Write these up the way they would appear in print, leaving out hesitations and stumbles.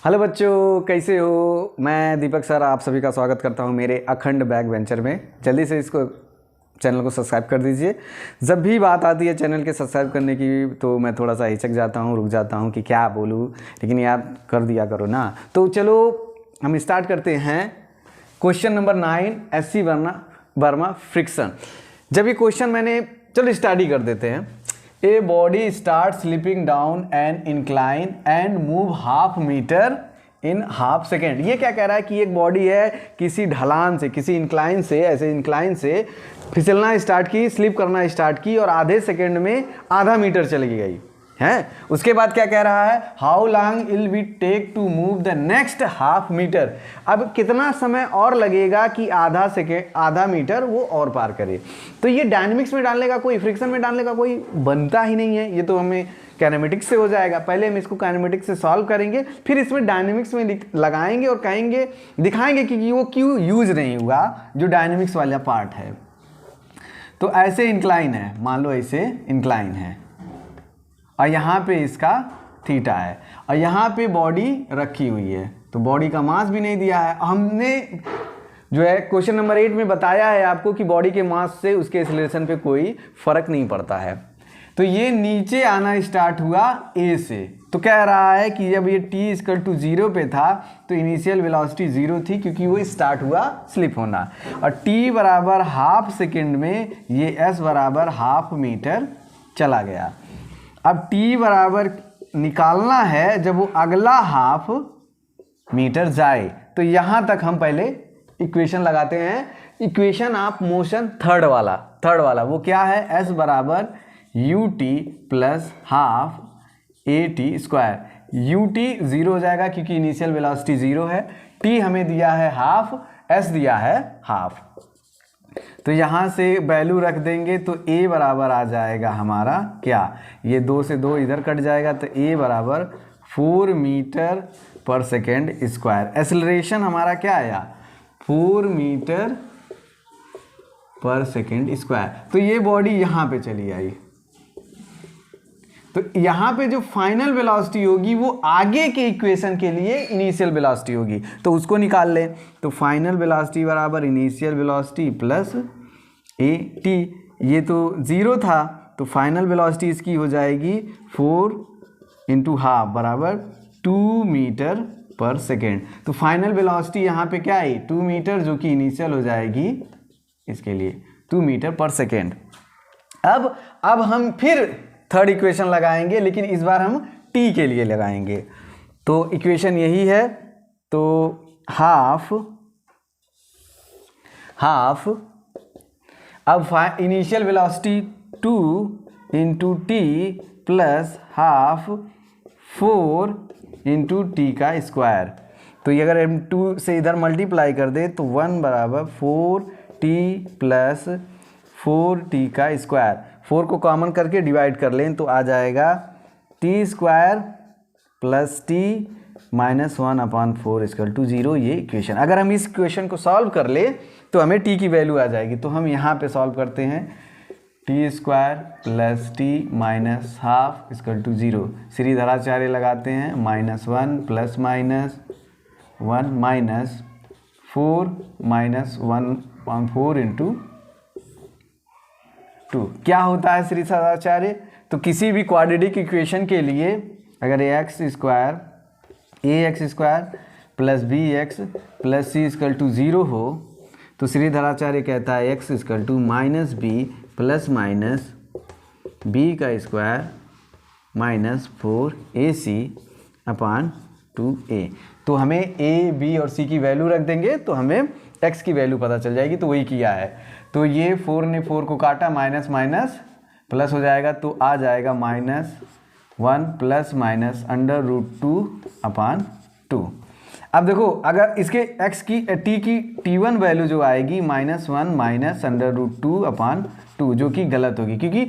Hello बच्चों, कैसे हो। मैं दीपक सर आप सभी का स्वागत करता हूं मेरे अखंड बैक वेंचर में। जल्दी से इसको चैनल को सब्सक्राइब कर दीजिए। जब भी बात आती है चैनल के सब्सक्राइब करने की तो मैं थोड़ा सा हिचक जाता हूं, रुक जाता हूं कि क्या बोलूं, लेकिन यार कर दिया करो ना। तो चलो हम स्टार्ट करते हैं। Question number 9 S C. Verma friction. जब ये क्वेश्चन मैंने चलो स्टडी कर देते हैं। A body start slipping down an incline and move half metre in half second. ये क्या कह रहा है कि एक बॉडी है किसी ढलान से, किसी इंक्लाइन से, ऐसे इंक्लाइन से फिसलना स्टार्ट की, स्लिप करना स्टार्ट की और आधे सेकेंड में आधा मीटर चली गई है। उसके बाद क्या कह रहा है, how long will we take to move the next half metre. अब कितना समय और लगेगा कि आधा मीटर वो और पार करे। तो ये डायनेमिक्स में डालने का कोई, फ्रिक्शन में डालने का कोई बनता ही नहीं है। ये तो हमें काइनेमेटिक्स से हो जाएगा। पहले हम इसको काइनेमेटिक्स से सॉल्व करेंगे, फिर इसमें डायनेमिक्स में लगाएंगे और कहेंगे, दिखाएंगे कि वो क्यों यूज नहीं हुआ जो डायनेमिक्स वाला पार्ट है। तो ऐसे इंक्लाइन है, मान लो ऐसे इंक्लाइन है और यहाँ पे इसका थीटा है और यहाँ पे बॉडी रखी हुई है, तो बॉडी का मास भी नहीं दिया है। हमने जो है क्वेश्चन नंबर 8 में बताया है आपको कि बॉडी के मास से उसके एक्सीलरेशन पे कोई फर्क नहीं पड़ता है। तो ये नीचे आना स्टार्ट हुआ ए से, तो कह रहा है कि जब ये t=0 पे था तो इनिशियल वेलोसिटी 0 थी क्योंकि वो स्टार्ट हुआ स्लिप होना, और t बराबर हाफ सेकेंड में ये s बराबर हाफ मीटर चला गया। अब t बराबर निकालना है जब वो अगला हाफ मीटर जाए, तो यहाँ तक हम पहले इक्वेशन लगाते हैं। इक्वेशन ऑफ मोशन थर्ड वाला वो क्या है, s बराबर ut plus half at²। ut 0 हो जाएगा क्योंकि इनिशियल वेलोसिटी 0 है, t हमें दिया है हाफ, s दिया है हाफ। तो यहाँ से वैल्यू रख देंगे तो a बराबर आ जाएगा हमारा क्या, ये 2 से 2 इधर कट जाएगा तो a बराबर 4 मीटर पर सेकेंड स्क्वायर। एक्सेलरेशन हमारा क्या आया, 4 मीटर पर सेकेंड स्क्वायर। तो ये बॉडी यहाँ पे चली आई, तो यहाँ पे जो फाइनल वेलोसिटी होगी वो आगे के इक्वेशन के लिए इनिशियल वेलोसिटी होगी, तो उसको निकाल लें। तो फाइनल वेलोसिटी बराबर initial velocity plus A T, ये तो 0 था तो फाइनल वेलोसिटी इसकी हो जाएगी 4 इंटू हाफ बराबर 2 मीटर पर सेकेंड। तो फाइनल वेलोसिटी यहाँ पे क्या है, 2 मीटर, जो कि इनिशियल हो जाएगी इसके लिए 2 मीटर पर सेकेंड। अब हम फिर थर्ड इक्वेशन लगाएंगे, लेकिन इस बार हम t के लिए लगाएंगे। तो इक्वेशन यही है, तो हाफ अब initial velocity 2 into T plus half 4 into T का स्क्वायर। तो ये अगर हम 2 से इधर मल्टीप्लाई कर दे तो 1 बराबर 4t प्लस 4t का स्क्वायर। 4 को कॉमन करके डिवाइड कर लें तो आ जाएगा t² प्लस t माइनस 1/4 = 0। ये इक्वेशन, अगर हम इस इक्वेशन को सॉल्व कर ले तो हमें t की वैल्यू आ जाएगी। तो हम यहाँ पे सॉल्व करते हैं, t² plus t minus half = 0। Shridharacharya लगाते हैं, -1 plus minus 1 minus 4 minus 1/4 into 2 क्या होता है श्रीधराचार्य। तो किसी भी क्वाड्रेटिक इक्वेशन के लिए अगर ax² plus bx plus c = 0 हो तो श्रीधराचार्य कहता है x = minus b plus minus b का स्क्वायर माइनस 4ac/2a। तो हमें a, b और c की वैल्यू रख देंगे तो हमें x की वैल्यू पता चल जाएगी। तो वही किया है। तो ये 4 ने 4 को काटा, माइनस माइनस प्लस हो जाएगा, तो आ जाएगा -1 प्लस माइनस √2/2। अब देखो, अगर इसके x की t की t1 वैल्यू जो आएगी -1 माइनस √2/2, जो कि गलत होगी क्योंकि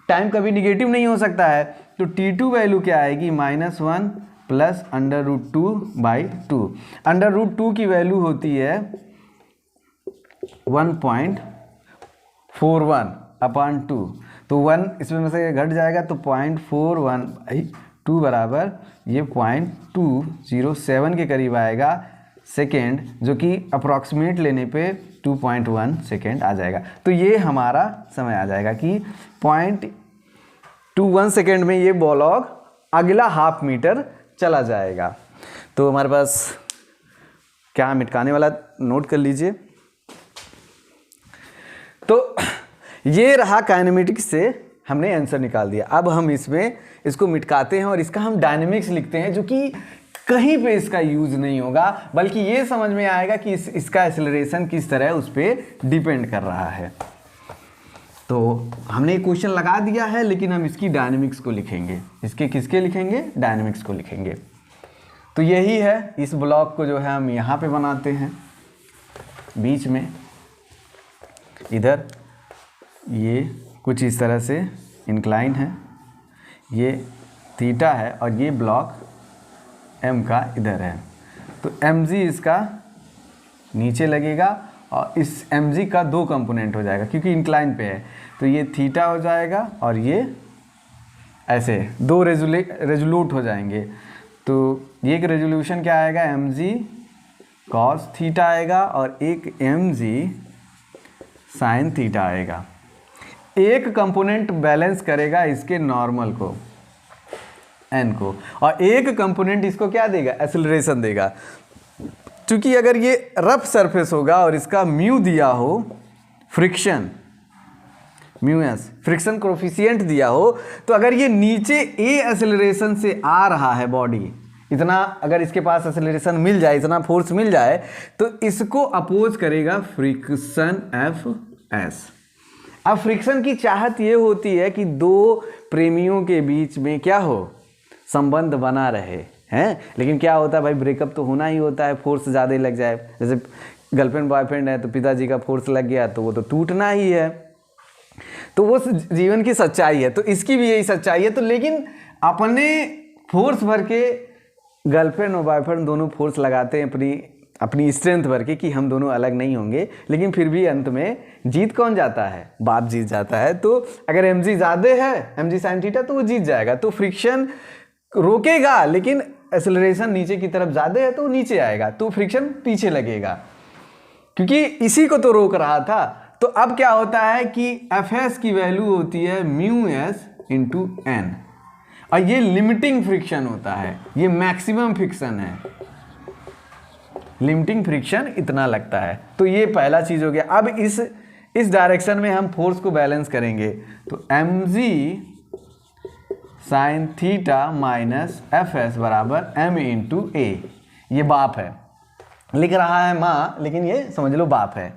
टाइम कभी निगेटिव नहीं हो सकता है। तो t2 वैल्यू क्या आएगी, -1 प्लस √2/2। √2 की वैल्यू होती है 1.41/2, तो 1 इसमें से घट जाएगा तो 0.41/2 2 बराबर ये 0.207 के करीब आएगा सेकेंड, जो कि अप्रॉक्सीमेट लेने पे 2.1 सेकेंड आ जाएगा। तो ये हमारा समय आ जाएगा कि 0.21 सेकेंड में ये बॉलॉग अगला हाफ मीटर चला जाएगा। तो हमारे पास क्या मिटकाने वाला नोट कर लीजिए। तो ये रहा काइनेमेटिक्स से हमने आंसर निकाल दिया। अब हम इसमें इसको मिटकाते हैं और इसका हम डायनेमिक्स लिखते हैं, जो कि कहीं पे इसका यूज नहीं होगा, बल्कि ये समझ में आएगा कि इसका एक्सेलरेशन किस तरह उस पर डिपेंड कर रहा है। तो हमने एक क्वेश्चन लगा दिया है, लेकिन हम इसकी डायनेमिक्स को लिखेंगे। इसके किसके लिखेंगे? डायनेमिक्स को लिखेंगे। तो यही है, इस ब्लॉक को जो है हम यहाँ पे बनाते हैं बीच में, इधर ये कुछ इस तरह से इंक्लाइन है, ये थीटा है और ये ब्लॉक m का इधर है। तो mg इसका नीचे लगेगा और इस mg का 2 कंपोनेंट हो जाएगा क्योंकि इंक्लाइन पे है। तो ये थीटा हो जाएगा और ये ऐसे 2 रेजोल्यूट हो जाएंगे। तो ये एक रेजोल्यूशन क्या आएगा? mg cos थीटा आएगा और एक mg sin थीटा आएगा। एक कंपोनेंट बैलेंस करेगा इसके नॉर्मल को, n को, और एक कंपोनेंट इसको क्या देगा? एक्सेलरेशन देगा। क्योंकि अगर ये रफ सरफेस होगा और इसका म्यू दिया हो, friction mu S friction coefficient दिया हो, तो अगर ये नीचे ए एक्सेलरेशन से आ रहा है बॉडी, इतना अगर इसके पास एक्सेलरेशन मिल जाए, इतना फोर्स मिल जाए, तो इसको अपोज करेगा फ्रिक्शन एफ एस। अब फ्रिक्शन की चाहत ये होती है कि 2 प्रेमियों के बीच में क्या हो? संबंध बना रहे हैं। लेकिन क्या होता है भाई, ब्रेकअप तो होना ही होता है, फोर्स ज़्यादा लग जाए। जैसे गर्लफ्रेंड बॉयफ्रेंड है तो पिताजी का फोर्स लग गया तो वो तो टूटना ही है। तो वो जीवन की सच्चाई है, तो इसकी भी यही सच्चाई है। तो लेकिन अपने फोर्स भर के गर्लफ्रेंड और बॉयफ्रेंड दोनों फोर्स लगाते हैं अपनी स्ट्रेंथ भर के कि हम दोनों अलग नहीं होंगे, लेकिन फिर भी अंत में जीत कौन जाता है? बाप जीत जाता है। तो अगर mg ज़्यादा है, mg sin थीटा, तो वो जीत जाएगा। तो फ्रिक्शन रोकेगा, लेकिन एक्सेलरेशन नीचे की तरफ ज़्यादा है तो नीचे आएगा, तो फ्रिक्शन पीछे लगेगा, क्योंकि इसी को तो रोक रहा था। तो अब क्या होता है कि एफ एस की वैल्यू होती है म्यू एस इंटू एन, और ये लिमिटिंग फ्रिक्शन होता है, ये मैक्सिमम फ्रिक्शन है। लिमिटिंग फ्रिक्शन इतना लगता है। तो ये पहला चीज़ हो गया। अब इस डायरेक्शन में हम फोर्स को बैलेंस करेंगे, तो mg sin theta minus F S बराबर m इंटू ए। ये बाप है, लिख रहा है माँ, लेकिन ये समझ लो बाप है।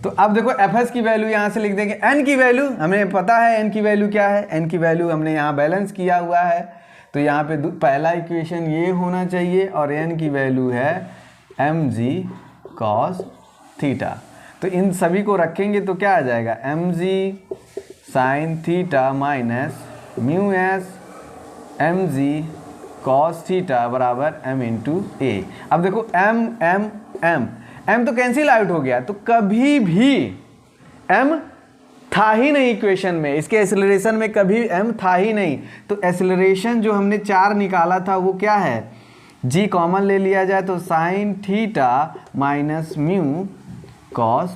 तो अब देखो एफ एस की वैल्यू यहाँ से लिख देंगे। n की वैल्यू हमें पता है, n की वैल्यू क्या है? n की वैल्यू हमने यहाँ बैलेंस किया हुआ है, तो यहाँ पे पहला इक्वेशन ये होना चाहिए, और n की वैल्यू है mg cos थीटा। तो इन सभी को रखेंगे तो क्या आ जाएगा? mg sin theta minus mu S mg cos theta बराबर m इंटू ए। अब देखो m तो कैंसिल आउट हो गया, तो कभी भी m था ही नहीं इक्वेशन में, इसके एक्सेलरेशन में कभी m था ही नहीं। तो एक्सेलरेशन जो हमने 4 निकाला था वो क्या है? g कॉमन ले लिया जाए तो sine theta minus mu cos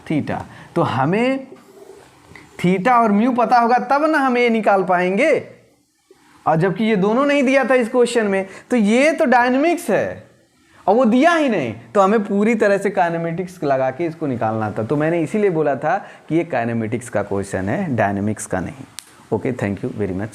theta. तो हमें थीटा और म्यू पता होगा तब ना हम ये निकाल पाएंगे, और जबकि ये दोनों नहीं दिया था इस क्वेश्चन में, तो ये तो डायनेमिक्स है और वो दिया ही नहीं, तो हमें पूरी तरह से काइनेमेटिक्स लगा के इसको निकालना था। तो मैंने इसीलिए बोला था कि ये काइनेमेटिक्स का क्वेश्चन है, डायनेमिक्स का नहीं। Okay, thank you very much.